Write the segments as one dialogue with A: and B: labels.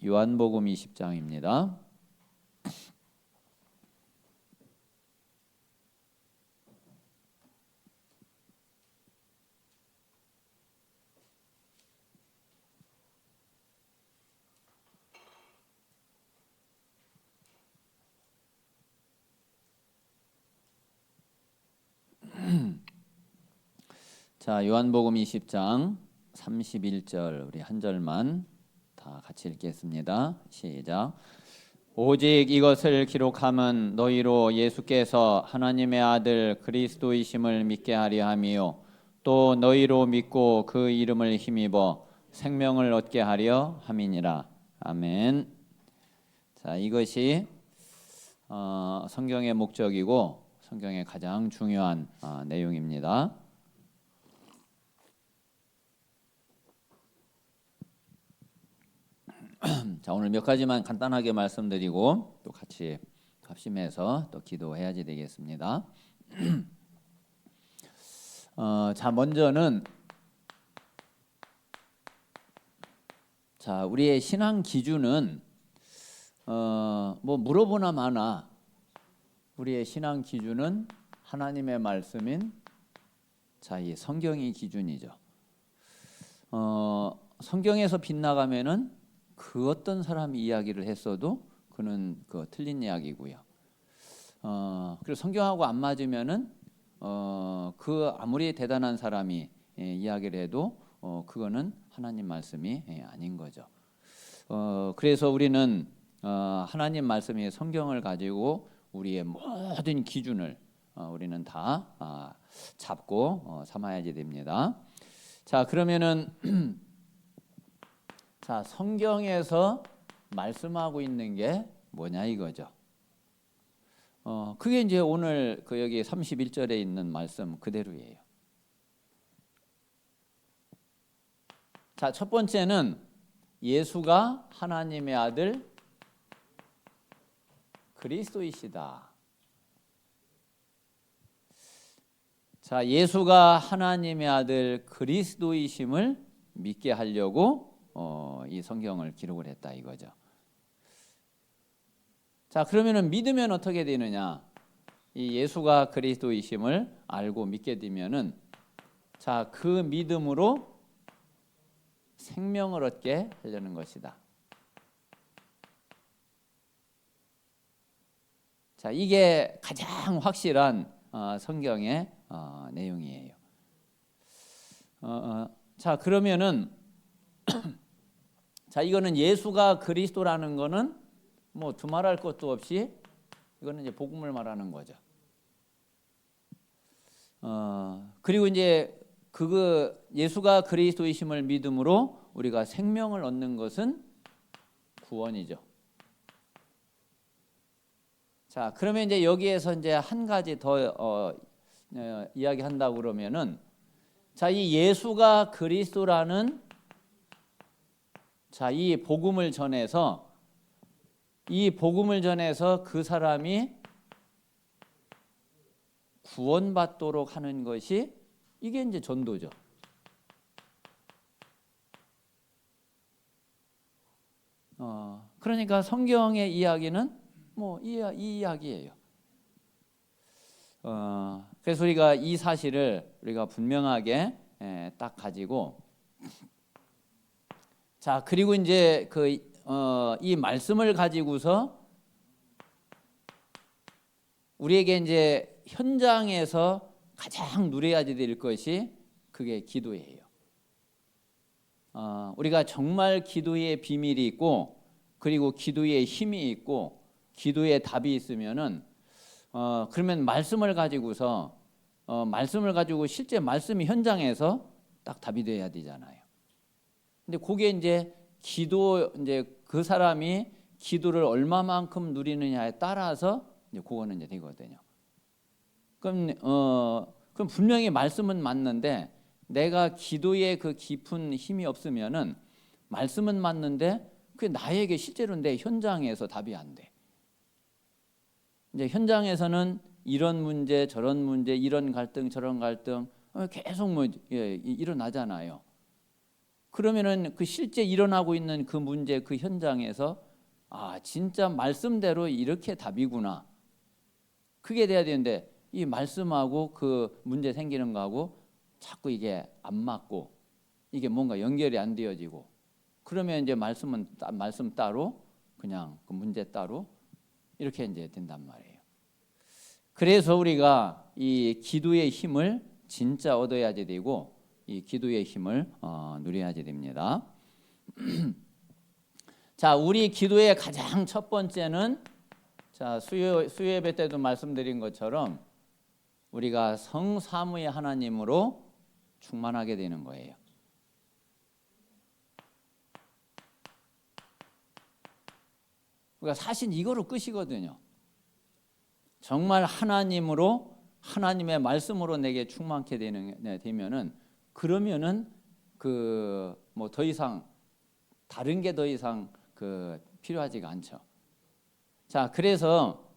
A: 요한복음 20장입니다. 자, 요한복음 20장 31절 우리 한 절만 다 같이 읽겠습니다. 시작. 오직 이것을 기록함은 너희로 예수께서 하나님의 아들 그리스도이심을 믿게 하려 함이요 또 너희로 믿고 그 이름을 힘입어 생명을 얻게 하려 함이니라. 아멘. 자, 이것이 성경의 목적이고 성경의 가장 중요한 내용입니다. 자, 오늘 몇 가지만 간단하게 말씀드리고 또 같이 합심해서 또 기도해야지 되겠습니다. 자, 먼저는 자, 우리의 신앙 기준은 뭐 물어보나 마나 우리의 신앙 기준은 하나님의 말씀인 자, 이 성경이 기준이죠. 성경에서 빗나가면은 그 어떤 사람이 이야기를 했어도 그는 그 틀린 이야기고요. 그리고 성경하고 안 맞으면은 그 아무리 대단한 사람이 이야기를 해도 그거는 하나님 말씀이 아닌 거죠. 그래서 우리는 하나님 말씀이 성경을 가지고 우리의 모든 기준을 우리는 다 잡고 삼아야지 됩니다. 자, 그러면은 자, 성경에서 말씀하고 있는 게 뭐냐 이거죠. 그게 이제 오늘 그 여기 31절에 있는 말씀 그대로예요. 자, 첫 번째는 예수가 하나님의 아들 그리스도이시다. 자, 예수가 하나님의 아들 그리스도이심을 믿게 하려고 이 성경을 기록을 했다 이거죠. 자, 그러면은 믿으면 어떻게 되느냐? 이 예수가 그리스도이심을 알고 믿게 되면은 자, 그 믿음으로 생명을 얻게 하려는 것이다. 자, 이게 가장 확실한 성경의 내용이에요. 자, 그러면은 자, 이거는 예수가 그리스도라는 거는 뭐 두말할 것도 없이 이거는 이제 복음을 말하는 거죠. 그리고 이제 그거 예수가 그리스도이심을 믿음으로 우리가 생명을 얻는 것은 구원이죠. 자, 그러면 이제 여기에서 이제 한 가지 더 이야기한다고 그러면은 자, 이 예수가 그리스도라는 자, 이 복음을 전해서 그 사람이 구원받도록 하는 것이 이게 이제 전도죠. 그러니까 성경의 이야기는 뭐 이 이야기예요. 그래서 우리가 이 사실을 우리가 분명하게 딱 가지고 자, 그리고 이제 이 말씀을 가지고서 우리에게 이제 현장에서 가장 누려야 될 것이 그게 기도예요. 우리가 정말 기도의 비밀이 있고 그리고 기도의 힘이 있고 기도의 답이 있으면은 그러면 말씀을 가지고 실제 말씀이 현장에서 딱 답이 돼야 되잖아요. 근데 그게 이제 이제 그 사람이 기도를 얼마만큼 누리느냐에 따라서 이제 그거는 이제 되거든요. 그럼 분명히 말씀은 맞는데 내가 기도에 그 깊은 힘이 없으면은 말씀은 맞는데 그 나에게 실제로 내 현장에서 답이 안 돼. 이제 현장에서는 이런 문제, 저런 문제, 이런 갈등, 저런 갈등 계속 일어나잖아요. 그러면은 그 실제 일어나고 있는 그 문제, 그 현장에서 진짜 말씀대로 이렇게 답이구나. 그게 돼야 되는데 이 말씀하고 그 문제 생기는 거하고 자꾸 이게 안 맞고 이게 뭔가 연결이 안 되어지고 그러면 이제 말씀 따로 그냥 그 문제 따로 이렇게 이제 된단 말이에요. 그래서 우리가 이 기도의 힘을 진짜 얻어야지 되고 이 기도의 힘을 누려야지 됩니다. 자, 우리 기도의 가장 첫 번째는 자, 수요 예배 때도 말씀드린 것처럼 우리가 성삼위의 하나님으로 충만하게 되는 거예요. 그러니까 사실 이거로 끝이거든요. 정말 하나님으로 하나님의 말씀으로 내게 충만케 되면은 그러면은 그 뭐 더 이상 다른 게 더 이상 그 필요하지가 않죠. 자, 그래서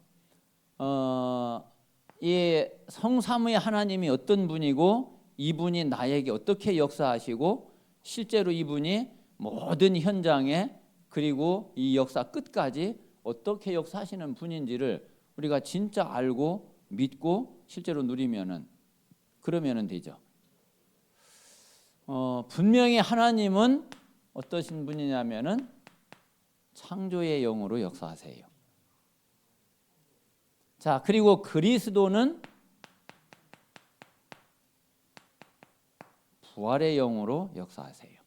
A: 이 성삼위의 하나님이 어떤 분이고 이분이 나에게 어떻게 역사하시고 실제로 이분이 모든 현장에 그리고 이 역사 끝까지 어떻게 역사하시는 분인지를 우리가 진짜 알고 믿고 실제로 누리면은 그러면은 되죠. 분명히 하나님은 어떠신 분이냐면은 창조의 영으로 역사하세요. 자, 그리고 그리스도는 부활의 영으로 역사하세요.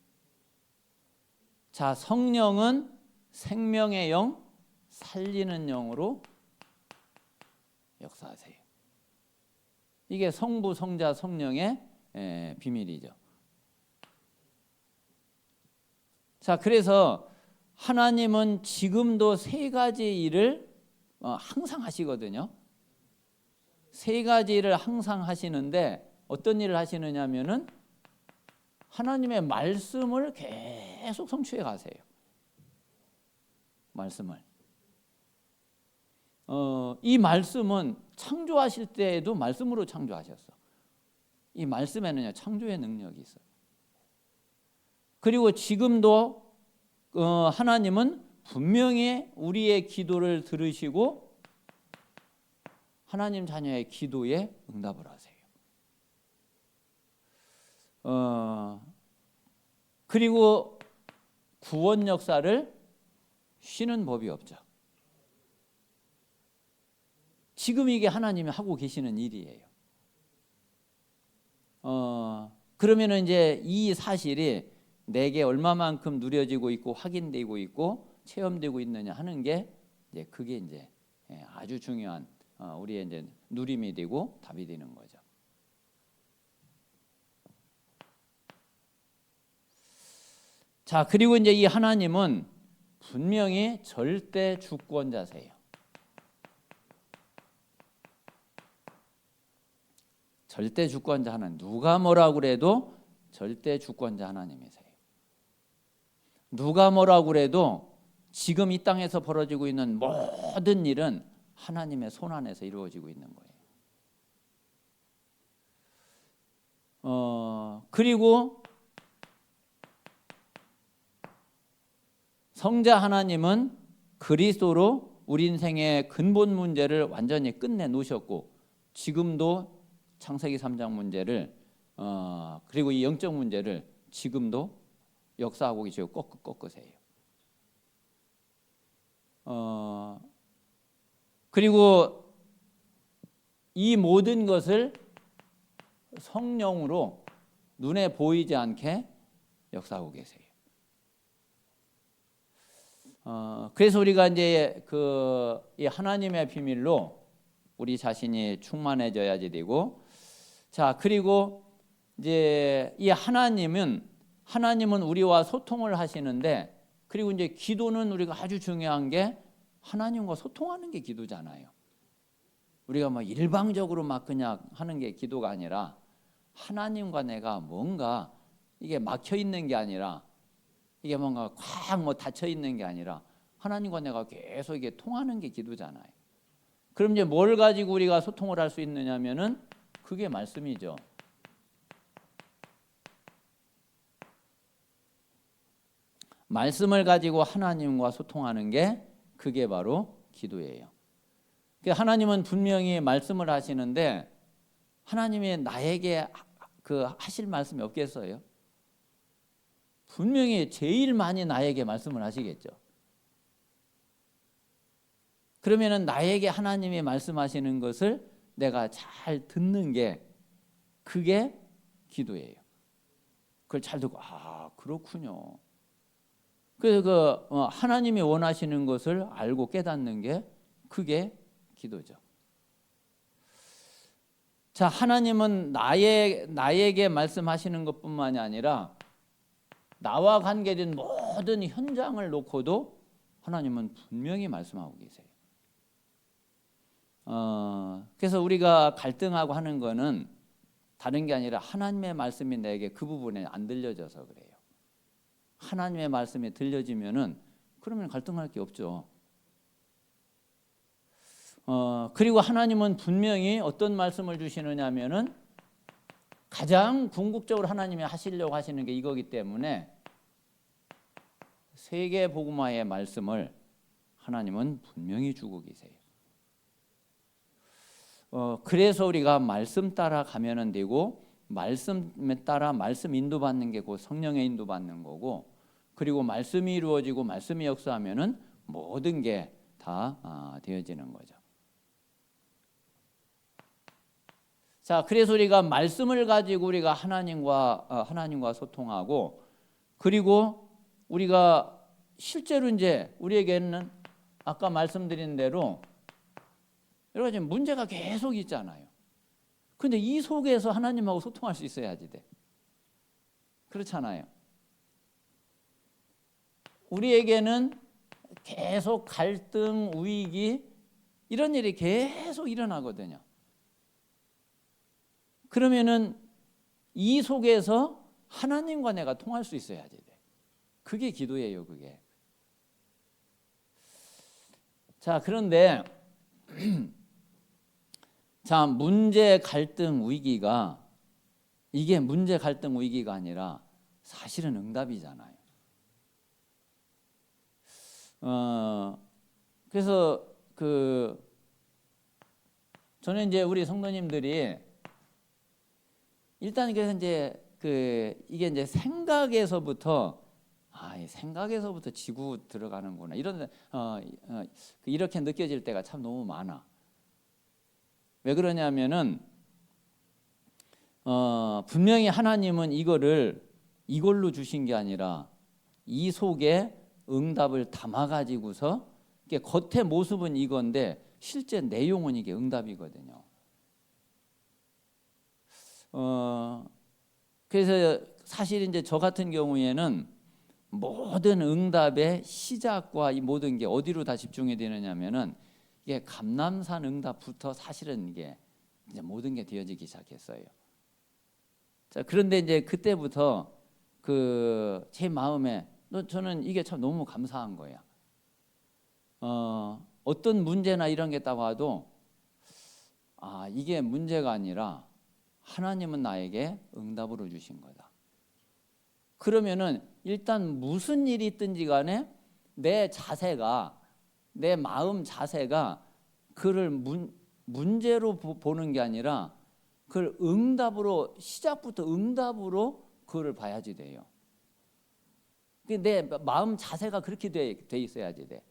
A: 자, 성령은 생명의 영, 살리는 영으로 역사하세요. 이게 성부, 성자, 성령의 비밀이죠. 자, 그래서 하나님은 지금도 세 가지 일을 항상 하시거든요. 세 가지 일을 항상 하시는데 어떤 일을 하시느냐면은 하나님의 말씀을 계속 성취해 가세요. 말씀을. 이 말씀은 창조하실 때에도 말씀으로 창조하셨어. 이 말씀에는요 창조의 능력이 있어요. 그리고 지금도 하나님은 분명히 우리의 기도를 들으시고 하나님 자녀의 기도에 응답을 하세요. 그리고 구원 역사를 쉬는 법이 없죠. 지금 이게 하나님이 하고 계시는 일이에요. 그러면은 이제 이 사실이 내게 얼마만큼 누려지고 있고 확인되고 있고 체험되고 있느냐 하는 게 이제 그게 이제 아주 중요한 우리의 이제 누림이 되고 답이 되는 거죠. 자, 그리고 이제 이 하나님은 분명히 절대 주권자세요. 절대 주권자 하나님. 누가 뭐라고 그래도 절대 주권자 하나님이세요. 누가 뭐라고 그래도 지금 이 땅에서 벌어지고 있는 모든 일은 하나님의 손 안에서 이루어지고 있는 거예요. 그리고 성자 하나님은 그리스도로 우리 인생의 근본 문제를 완전히 끝내 놓으셨고 지금도 창세기 3장 문제를 그리고 이 영적 문제를 지금도 역사하고 계시고 꺾으세요. 그리고 이 모든 것을 성령으로 눈에 보이지 않게 역사하고 계세요. 그래서 우리가 이제 이 하나님의 비밀로 우리 자신이 충만해져야지 되고, 자, 그리고 이제 이 하나님은 우리와 소통을 하시는데, 그리고 이제 기도는 우리가 아주 중요한 게 하나님과 소통하는 게 기도잖아요. 우리가 뭐 일방적으로 막 그냥 하는 게 기도가 아니라 하나님과 내가 뭔가 이게 막혀 있는 게 아니라 이게 뭔가 꽉 뭐 닫혀 있는 게 아니라 하나님과 내가 계속 이게 통하는 게 기도잖아요. 그럼 이제 뭘 가지고 우리가 소통을 할 수 있느냐면은 그게 말씀이죠. 말씀을 가지고 하나님과 소통하는 게 그게 바로 기도예요. 하나님은 분명히 말씀을 하시는데 하나님이 나에게 하실 말씀이 없겠어요? 분명히 제일 많이 나에게 말씀을 하시겠죠. 그러면은 나에게 하나님이 말씀하시는 것을 내가 잘 듣는 게 그게 기도예요. 그걸 잘 듣고 그렇군요. 그래서 하나님이 원하시는 것을 알고 깨닫는 게 그게 기도죠. 자, 하나님은 나에게 말씀하시는 것뿐만이 아니라 나와 관계된 모든 현장을 놓고도 하나님은 분명히 말씀하고 계세요. 그래서 우리가 갈등하고 하는 거는 다른 게 아니라 하나님의 말씀이 내게 그 부분에 안 들려져서 그래요. 하나님의 말씀이 들려지면은 그러면 갈등할 게 없죠. 그리고 하나님은 분명히 어떤 말씀을 주시느냐면은 가장 궁극적으로 하나님이 하시려고 하시는 게 이거기 때문에 세계 복음화의 말씀을 하나님은 분명히 주고 계세요. 그래서 우리가 말씀 따라 가면은 되고 말씀에 따라 말씀 인도받는 게 곧 성령의 인도받는 거고 그리고 말씀이 이루어지고 말씀이 역사하면은 모든 게 다 되어지는 거죠. 자, 그래서 우리가 말씀을 가지고 우리가 하나님과 소통하고 그리고 우리가 실제로 이제 우리에게는 아까 말씀드린 대로 여러 가지 문제가 계속 있잖아요. 근데 이 속에서 하나님하고 소통할 수 있어야지 돼. 그렇잖아요. 우리에게는 계속 갈등, 위기 이런 일이 계속 일어나거든요. 그러면은 이 속에서 하나님과 내가 통할 수 있어야지 돼. 그게 기도예요, 그게. 자, 그런데 자, 문제, 갈등, 위기가 이게 문제, 갈등, 위기가 아니라 사실은 응답이잖아요. 그래서 저는 이제 우리 성도님들이 일단 그래서 이제 이게 이제 생각에서부터 지구 들어가는구나 이런 이렇게 느껴질 때가 참 너무 많아. 왜 그러냐면은 분명히 하나님은 이걸로 주신 게 아니라 이 속에 응답을 담아 가지고서 이게 겉의 모습은 이건데 실제 내용은 이게 응답이거든요. 그래서 사실 이제 저 같은 경우에는 모든 응답의 시작과 이 모든 게 어디로 다 집중이 되느냐면은 이게 감람산 응답부터 사실은 이게 이제 모든 게 되어지기 시작했어요. 자, 그런데 이제 그때부터 제 마음에 저는 이게 참 너무 감사한 거야. 어떤 문제나 이런 게 딱 와도 이게 문제가 아니라 하나님은 나에게 응답으로 주신 거다. 그러면은 일단 무슨 일이 있든지 간에 내 마음 자세가 그를 문제로 보는 게 아니라 그걸 응답으로 시작부터 응답으로 그를 봐야지 돼요. 내 마음 자세가 그렇게 돼 있어야지 돼.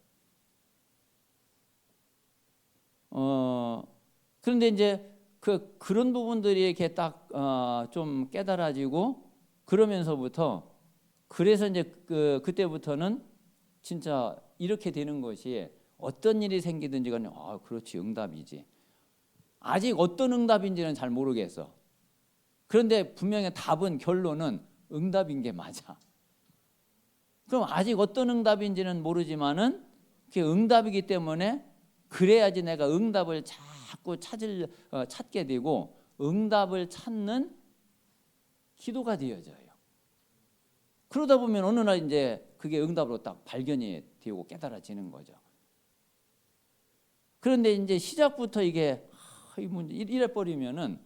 A: 그런데 이제 그런 부분들이 이렇게 딱 좀 깨달아지고 그러면서부터 그래서 이제 그때부터는 진짜 이렇게 되는 것이 어떤 일이 생기든지 간에 그렇지 응답이지. 아직 어떤 응답인지는 잘 모르겠어. 그런데 분명히 결론은 응답인 게 맞아. 그럼 아직 어떤 응답인지는 모르지만은 그게 응답이기 때문에 그래야지 내가 응답을 자꾸 찾게 되고 응답을 찾는 기도가 되어져요. 그러다 보면 어느 날 이제 그게 응답으로 딱 발견이 되고 깨달아지는 거죠. 그런데 이제 시작부터 이게 이래 버리면은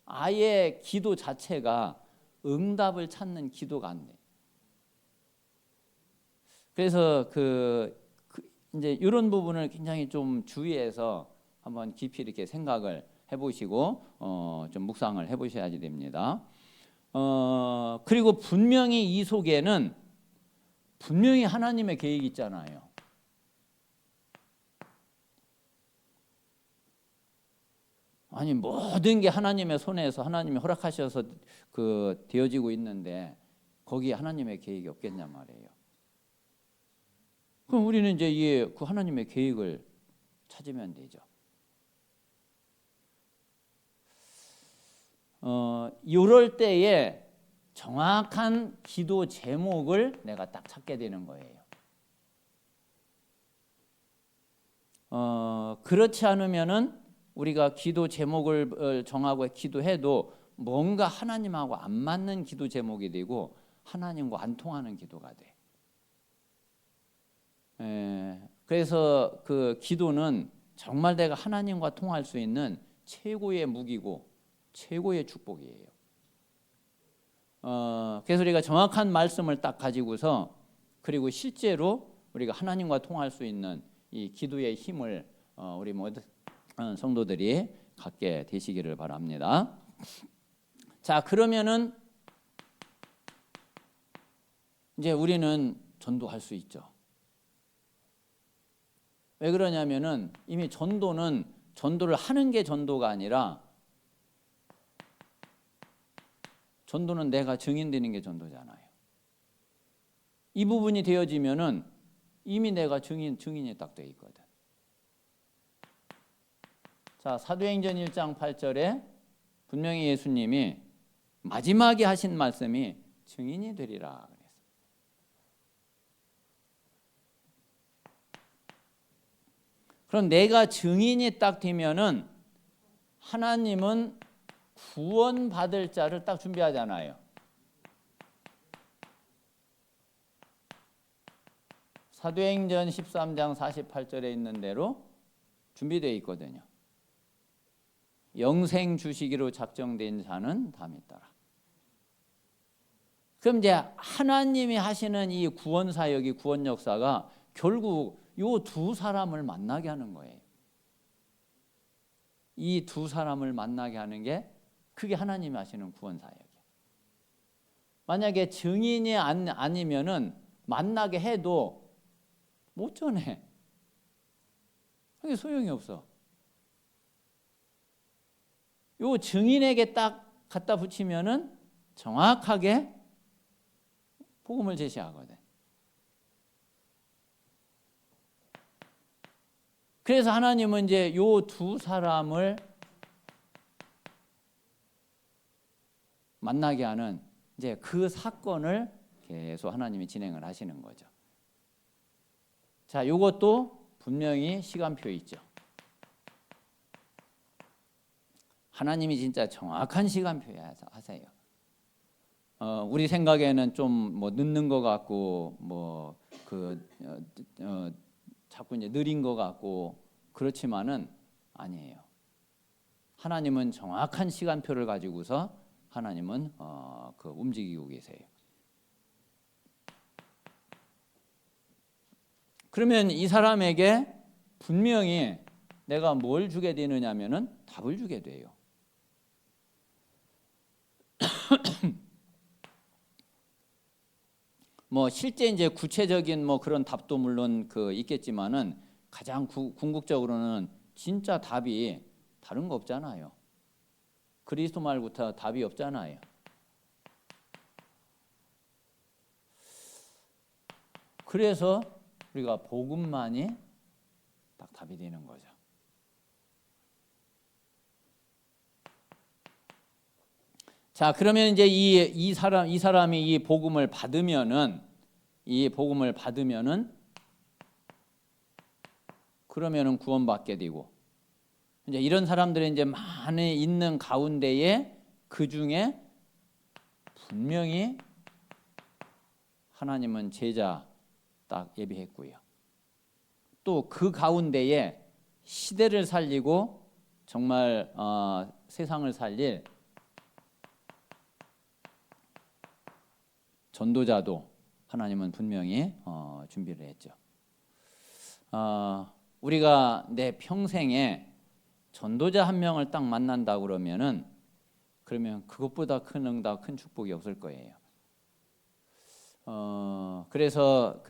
A: 아예 기도 자체가 응답을 찾는 기도가 안 돼. 그래서 이제 이런 부분을 굉장히 좀 주의해서 한번 깊이 이렇게 생각을 해보시고 좀 묵상을 해보셔야 됩니다. 그리고 분명히 이 속에는 분명히 하나님의 계획이 있잖아요. 아니 모든 게 하나님의 손에서 하나님이 허락하셔서 되어지고 있는데 거기에 하나님의 계획이 없겠냐 말이에요. 그럼 우리는 이제 그 하나님의 계획을 찾으면 되죠. 이럴 때에 정확한 기도 제목을 내가 딱 찾게 되는 거예요. 그렇지 않으면은 우리가 기도 제목을 정하고 기도해도 뭔가 하나님하고 안 맞는 기도 제목이 되고 하나님과 안 통하는 기도가 돼. 그래서 그 기도는 정말 내가 하나님과 통할 수 있는 최고의 무기고 최고의 축복이에요. 그래서 우리가 정확한 말씀을 딱 가지고서 그리고 실제로 우리가 하나님과 통할 수 있는 이 기도의 힘을 우리 모든 성도들이 갖게 되시기를 바랍니다. 자, 그러면은 이제 우리는 전도할 수 있죠. 왜 그러냐면은 이미 전도를 하는 게 전도가 아니라 전도는 내가 증인되는 게 전도잖아요. 이 부분이 되어지면은 이미 내가 증인이 딱 돼 있거든. 자, 사도행전 1장 8절에 분명히 예수님이 마지막에 하신 말씀이 증인이 되리라 그랬어요. 그럼 내가 증인이 딱 되면은 하나님은 구원받을 자를 딱 준비하잖아요. 사도행전 13장 48절에 있는 대로 준비되어 있거든요. 영생 주시기로 작정된 자는 다 믿더라. 그럼 이제 하나님이 하시는 이 구원 사역이 구원 역사가 결국 이 두 사람을 만나게 하는 거예요. 이 두 사람을 만나게 하는 게 그게 하나님이 하시는 구원 사역이에요. 만약에 증인이 아니면은 만나게 해도 못 전해. 그게 소용이 없어. 요 증인에게 딱 갖다 붙이면은 정확하게 복음을 제시하거든. 그래서 하나님은 이제 요 두 사람을 만나게 하는 이제 그 사건을 계속 하나님이 진행을 하시는 거죠. 자, 요것도 분명히 시간표 있죠. 하나님이 진짜 정확한 시간표에 하세요. 우리 생각에는 좀 뭐 늦는 것 같고 자꾸 이제 느린 것 같고 그렇지만은 아니에요. 하나님은 정확한 시간표를 가지고서 하나님은 움직이고 계세요. 그러면 이 사람에게 분명히 내가 뭘 주게 되느냐면은 답을 주게 돼요. 뭐 실제 이제 구체적인 뭐 그런 답도 물론 있겠지만은 가장 궁극적으로는 진짜 답이 다른 거 없잖아요. 그리스도 말고 답이 없잖아요. 그래서 우리가 복음만이 딱 답이 되는 거죠. 자, 그러면 이제 이 사람이 이 복음을 받으면은 그러면은 구원받게 되고 이제 이런 사람들이 이제 많이 있는 가운데에 그 중에 분명히 하나님은 제자 딱 예비했고요. 또 그 가운데에 시대를 살리고 정말 세상을 살릴 전도자도 하나님은 분명히 준비를 했죠. 우리가 내 평생에 전도자 한 명을 딱 만난다 그러면 그것보다 큰 응답, 큰 축복이 없을 거예요. 그래서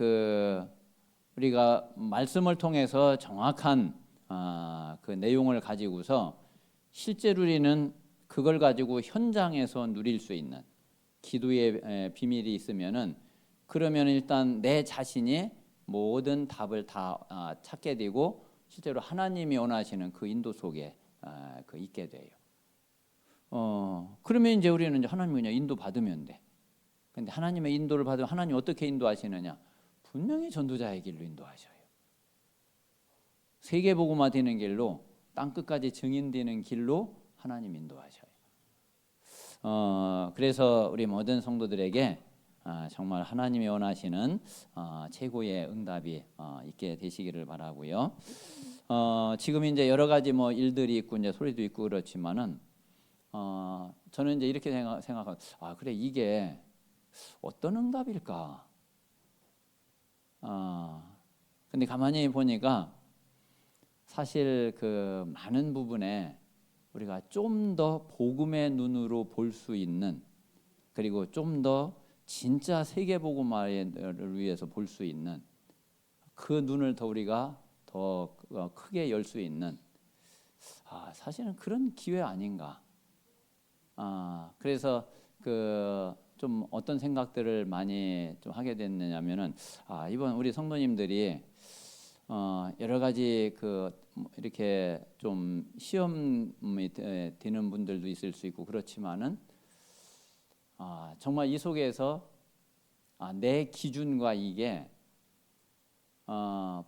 A: 우리가 말씀을 통해서 정확한 그 내용을 가지고서 실제로 우리는 그걸 가지고 현장에서 누릴 수 있는 기도의 비밀이 있으면은 그러면 일단 내 자신이 모든 답을 다 찾게 되고 실제로 하나님이 원하시는 그 인도 속에 있게 돼요. 그러면 이제 우리는 이제 하나님이 그냥 인도 받으면 돼. 근데 하나님의 인도를 받으면 하나님 어떻게 인도하시느냐? 분명히 전도자의 길로 인도하셔요. 세계복음화 되는 길로 땅 끝까지 증인되는 길로 하나님 인도하셔요. 그래서 우리 모든 성도들에게 정말 하나님이 원하시는 최고의 응답이 있게 되시기를 바라고요. 지금 이제 여러 가지 뭐 일들이 있고 이제 소리도 있고 그렇지만은 저는 이제 이렇게 생각하고 그래 이게 어떤 응답일까? 근데 가만히 보니까 사실 그 많은 부분에 우리가 좀 더 복음의 눈으로 볼 수 있는 그리고 좀 더 진짜 세계복음화를 위해서 볼 수 있는 그 눈을 더 우리가 더 크게 열 수 있는 사실은 그런 기회 아닌가. 그래서 좀 어떤 생각들을 많이 좀 하게 됐느냐면은 이번 우리 성도님들이 여러 가지 이렇게 좀 시험이 되는 분들도 있을 수 있고 그렇지만은 정말 이 속에서 내 기준과 이게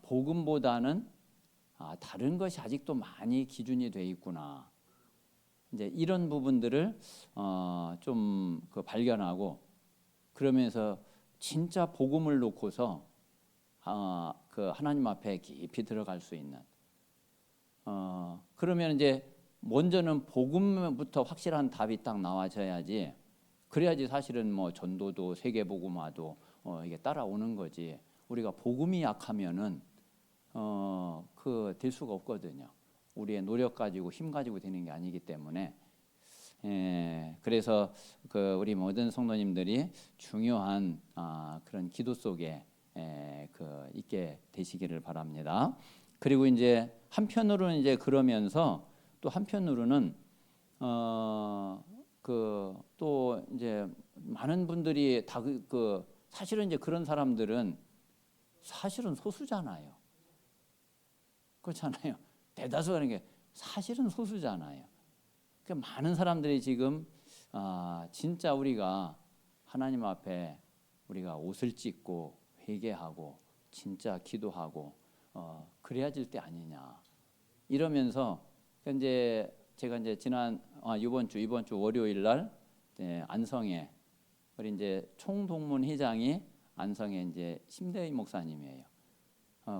A: 복음보다는 다른 것이 아직도 많이 기준이 돼 있구나. 이제 이런 부분들을 좀 발견하고 그러면서 진짜 복음을 놓고서 그 하나님 앞에 깊이 들어갈 수 있는 그러면 이제 먼저는 복음부터 확실한 답이 딱 나와져야지 그래야지 사실은 뭐 전도도 세계복음화도 이게 따라오는 거지. 우리가 복음이 약하면은 될 수가 없거든요. 우리의 노력 가지고 힘 가지고 되는 게 아니기 때문에 그래서 우리 모든 성도님들이 중요한 그런 기도 속에 있게 되시기를 바랍니다. 그리고 이제 한편으로는 이제 그러면서 또 한편으로는 또 이제 많은 분들이 다 사실은 이제 그런 사람들은 사실은 소수잖아요. 그렇잖아요. 대다수가 하는 게 사실은 소수잖아요. 그러니까 많은 사람들이 지금 진짜 우리가 하나님 앞에 우리가 옷을 찢고 회개하고 진짜 기도하고 그래야 질 때 아니냐 이러면서 이제 제가 이제 이번 주 월요일 날 안성에 우리 이제 총동문회장이 안성에 이제 심대희 목사님이에요.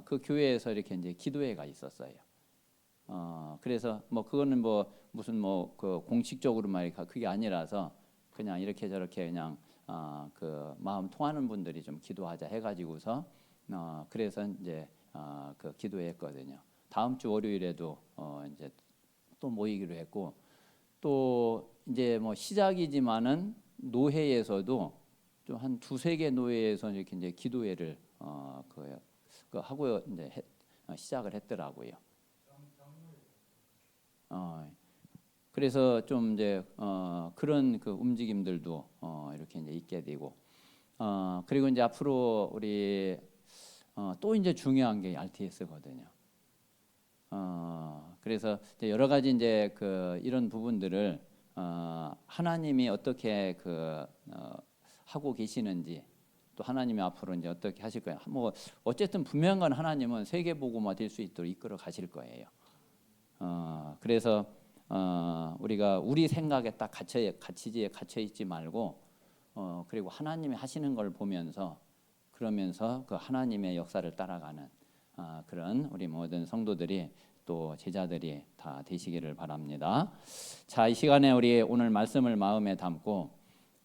A: 그 교회에서 이렇게 이제 기도회가 있었어요. 그래서 뭐 그거는 뭐 무슨 공식적으로 그게 아니라서 그냥 이렇게 저렇게 그냥 마음 통하는 분들이 좀 기도하자 해가지고서 그래서 이제 기도했거든요. 다음 주 월요일에도 이제 또 모이기로 했고 또 이제 뭐 시작이지만은 노회에서도 좀 한 두세 개 노회에서 이렇게 이제 기도회를 하고 이제 시작을 했더라고요. 그래서 좀 이제 그런 움직임들도 이렇게 이제 있게 되고 그리고 이제 앞으로 우리 또 이제 중요한 게 RTS거든요. 그래서 이제 여러 가지 이제 이런 부분들을 하나님이 어떻게 하고 계시는지 또 하나님이 앞으로 이제 어떻게 하실 거예요. 뭐 어쨌든 분명한 건 하나님은 세계복음화 될 수 있도록 이끌어 가실 거예요. 그래서 우리가 우리 생각에 딱 갇혀 있지 말고 그리고 하나님이 하시는 걸 보면서 그러면서 그 하나님의 역사를 따라가는 그런 우리 모든 성도들이 또 제자들이 다 되시기를 바랍니다. 자, 이 시간에 우리 오늘 말씀을 마음에 담고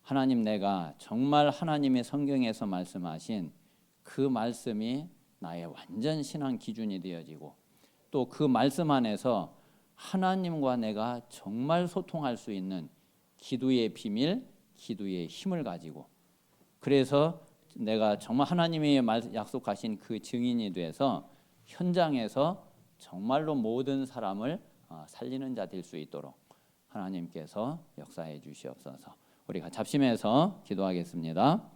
A: 하나님, 내가 정말 하나님의 성경에서 말씀하신 그 말씀이 나의 완전 신앙 기준이 되어지고, 또 그 말씀 안에서 하나님과 내가 정말 소통할 수 있는 기도의 비밀, 기도의 힘을 가지고, 그래서 내가 정말 하나님이 약속하신 그 증인이 돼서 현장에서 정말로 모든 사람을 살리는 자 될 수 있도록 하나님께서 역사해 주시옵소서. 우리가 잡심해서 기도하겠습니다.